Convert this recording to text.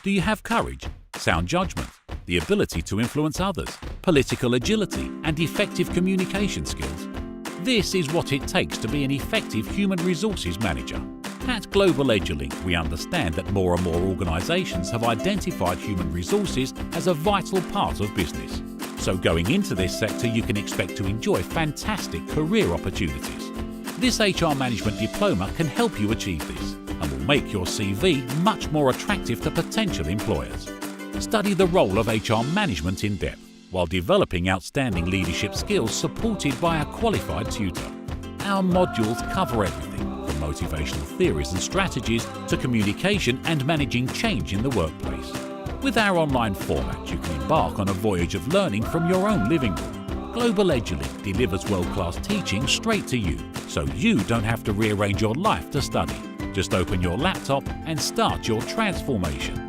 Do you have courage, sound judgment, the ability to influence others, political agility, and effective communication skills? This is what it takes to be an effective human resources manager. At Global EduLink, we understand that more and more organisations have identified human resources as a vital part of business. So going into this sector, you can expect to enjoy fantastic career opportunities. This HR Management Diploma can help you achieve this and will make your CV much more attractive to potential employers. Study the role of HR management in depth while developing outstanding leadership skills supported by a qualified tutor. Our modules cover everything from motivational theories and strategies to communication and managing change in the workplace. With our online format, you can embark on a voyage of learning from your own living room. Global EduLink delivers world-class teaching straight to you, so you don't have to rearrange your life to study. Just open your laptop and start your transformation.